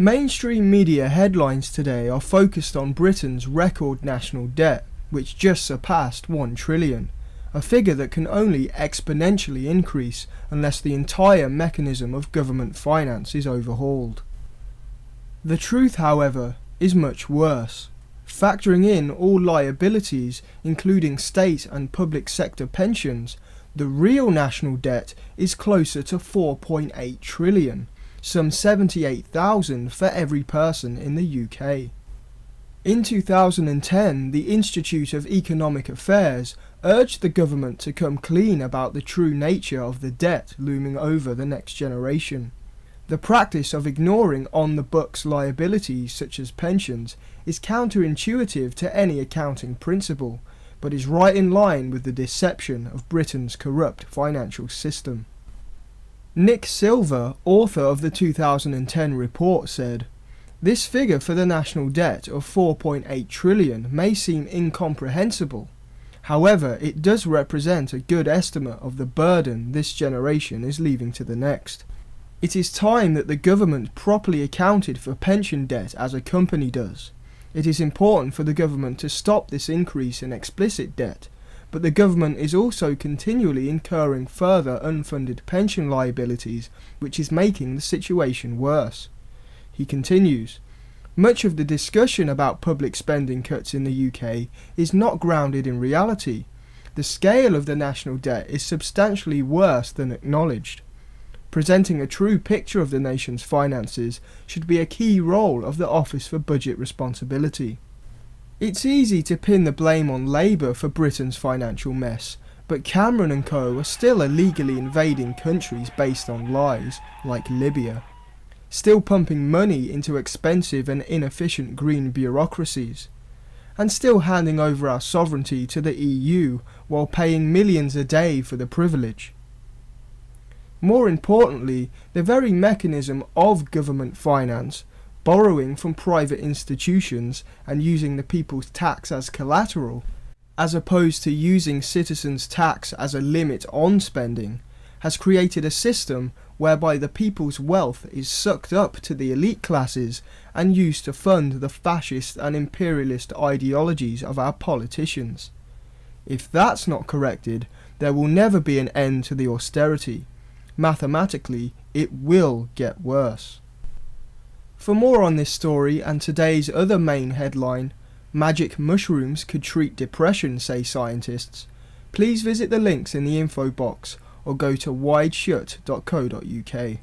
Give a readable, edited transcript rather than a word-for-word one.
Mainstream media headlines today are focused on Britain's record national debt, which just surpassed 1 trillion, a figure that can only exponentially increase unless the entire mechanism of government finance is overhauled. The truth, however, is much worse. Factoring in all liabilities, including state and public sector pensions, the real national debt is closer to 4.8 trillion, some 78,000 for every person in the UK. In 2010, the Institute of Economic Affairs urged the government to come clean about the true nature of the debt looming over the next generation. The practice of ignoring on-the-books liabilities such as pensions is counterintuitive to any accounting principle, but is right in line with the deception of Britain's corrupt financial system. Nick Silver, author of the 2010 report, said, "This figure for the national debt of 4.8 trillion may seem incomprehensible. However, it does represent a good estimate of the burden this generation is leaving to the next. It is time that the government properly accounted for pension debt as a company does. It is important for the government to stop this increase in explicit debt, but the government is also continually incurring further unfunded pension liabilities, which is making the situation worse." He continues, "Much of the discussion about public spending cuts in the UK is not grounded in reality. The scale of the national debt is substantially worse than acknowledged. Presenting a true picture of the nation's finances should be a key role of the Office for Budget Responsibility. It's easy to pin the blame on Labour for Britain's financial mess, but Cameron and co are still illegally invading countries based on lies, like Libya, still pumping money into expensive and inefficient green bureaucracies, and still handing over our sovereignty to the EU while paying millions a day for the privilege. More importantly, the very mechanism of government finance, borrowing from private institutions and using the people's tax as collateral, as opposed to using citizens' tax as a limit on spending, has created a system whereby the people's wealth is sucked up to the elite classes and used to fund the fascist and imperialist ideologies of our politicians. If that's not corrected, there will never be an end to the austerity. Mathematically, it will get worse." For more on this story and today's other main headline, "Magic mushrooms could treat depression, say scientists," please visit the links in the info box or go to wideshut.co.uk.